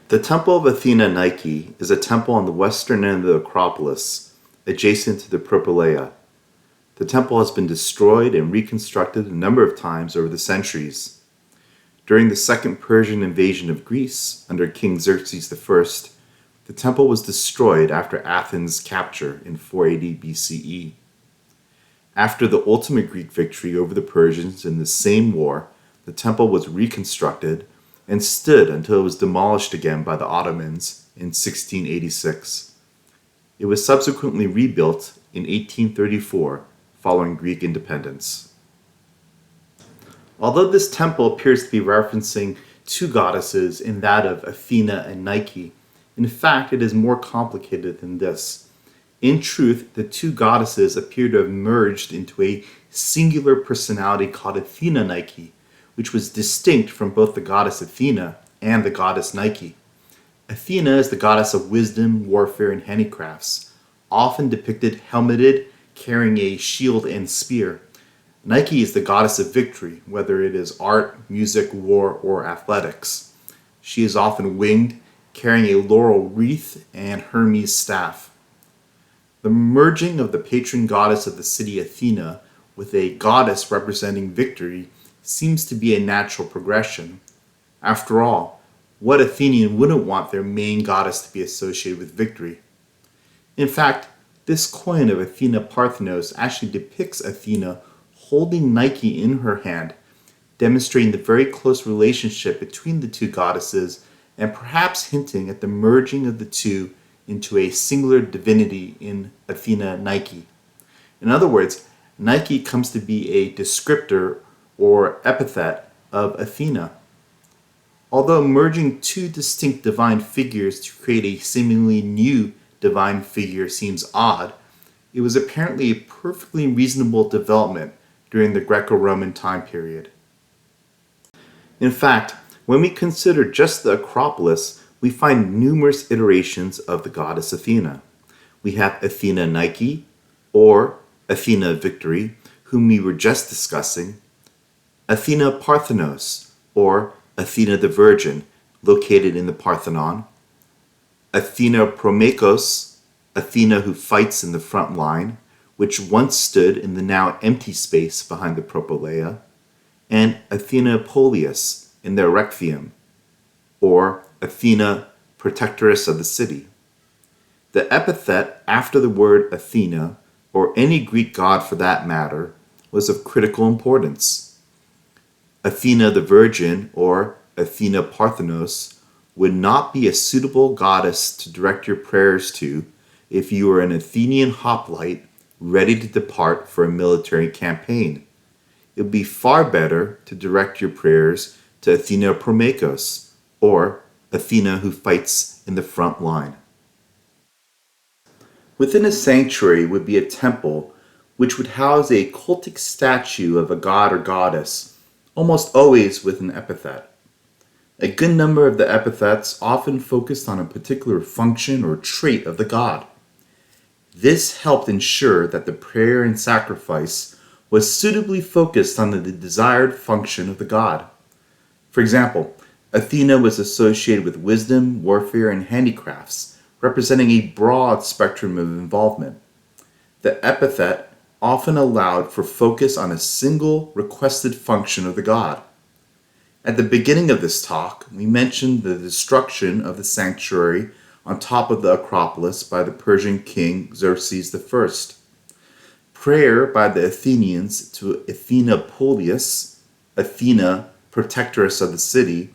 The Temple of Athena Nike is a temple on the western end of the Acropolis, adjacent to the Propylaea. The temple has been destroyed and reconstructed a number of times over the centuries. During the Second Persian invasion of Greece under King Xerxes I, the temple was destroyed after Athens' capture in 480 BCE. After the ultimate Greek victory over the Persians in the same war, the temple was reconstructed and stood until it was demolished again by the Ottomans in 1686. It was subsequently rebuilt in 1834 following Greek independence. Although this temple appears to be referencing two goddesses in that of Athena and Nike, in fact it is more complicated than this. In truth, the two goddesses appear to have merged into a singular personality called Athena Nike, which was distinct from both the goddess Athena and the goddess Nike. Athena is the goddess of wisdom, warfare, and handicrafts, often depicted helmeted, carrying a shield and spear. Nike is the goddess of victory, whether it is art, music, war, or athletics. She is often winged, carrying a laurel wreath and Hermes' staff. The merging of the patron goddess of the city Athena with a goddess representing victory seems to be a natural progression. After all, what Athenian wouldn't want their main goddess to be associated with victory? In fact, this coin of Athena Parthenos actually depicts Athena holding Nike in her hand, demonstrating the very close relationship between the two goddesses and perhaps hinting at the merging of the two into a singular divinity in Athena Nike. In other words, Nike comes to be a descriptor or epithet of Athena. Although merging two distinct divine figures to create a seemingly new divine figure seems odd, it was apparently a perfectly reasonable development during the Greco-Roman time period. In fact, when we consider just the Acropolis, we find numerous iterations of the goddess Athena. We have Athena Nike, or Athena Victory, whom we were just discussing, Athena Parthenos, or Athena the Virgin, located in the Parthenon, Athena Promachos, Athena who fights in the front line, which once stood in the now empty space behind the Propylaea, and Athena Polias in the Erechtheum, or Athena, protectress of the city. The epithet after the word Athena, or any Greek god for that matter, was of critical importance. Athena the Virgin, or Athena Parthenos, would not be a suitable goddess to direct your prayers to if you were an Athenian hoplite ready to depart for a military campaign. It would be far better to direct your prayers to Athena Promachos, or Athena who fights in the front line. Within a sanctuary would be a temple which would house a cultic statue of a god or goddess, almost always with an epithet. A good number of the epithets often focused on a particular function or trait of the god. This helped ensure that the prayer and sacrifice was suitably focused on the desired function of the god. For example, Athena was associated with wisdom, warfare, and handicrafts, representing a broad spectrum of involvement. The epithet often allowed for focus on a single requested function of the god. At the beginning of this talk, we mentioned the destruction of the sanctuary on top of the Acropolis by the Persian king Xerxes I. Prayer by the Athenians to Athena Polias, Athena, protectress of the city,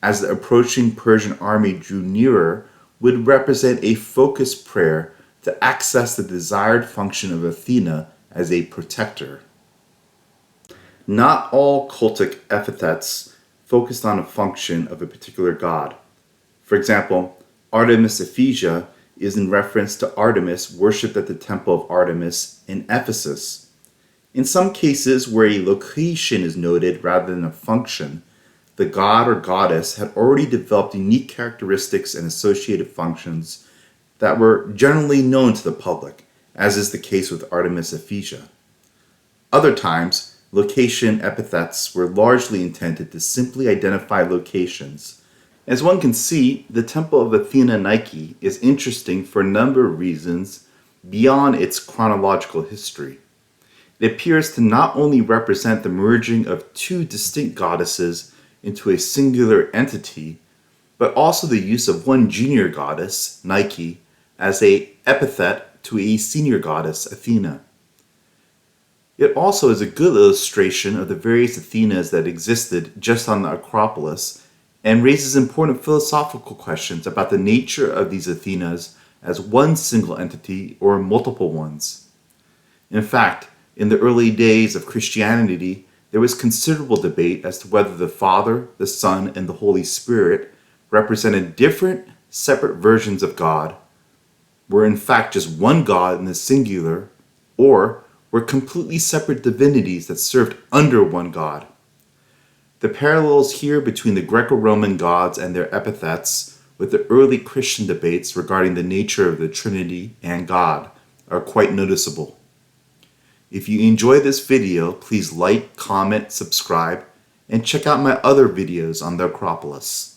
as the approaching Persian army drew nearer, would represent a focused prayer to access the desired function of Athena as a protector. Not all cultic epithets focused on a function of a particular god. For example, Artemis Ephesia is in reference to Artemis worshipped at the Temple of Artemis in Ephesus. In some cases where a location is noted rather than a function, the god or goddess had already developed unique characteristics and associated functions that were generally known to the public, as is the case with Artemis Ephesia. Other times, location epithets were largely intended to simply identify locations, As one can see, the Temple of Athena Nike is interesting for a number of reasons beyond its chronological history. It appears to not only represent the merging of two distinct goddesses into a singular entity, but also the use of one junior goddess, Nike, as an epithet to a senior goddess, Athena. It also is a good illustration of the various Athenas that existed just on the Acropolis and raises important philosophical questions about the nature of these Athenas as one single entity or multiple ones. In fact, in the early days of Christianity, there was considerable debate as to whether the Father, the Son, and the Holy Spirit represented different, separate versions of God, were in fact just one God in the singular, or were completely separate divinities that served under one God. The parallels here between the Greco-Roman gods and their epithets with the early Christian debates regarding the nature of the Trinity and God are quite noticeable. If you enjoy this video, please like, comment, subscribe, and check out my other videos on the Acropolis.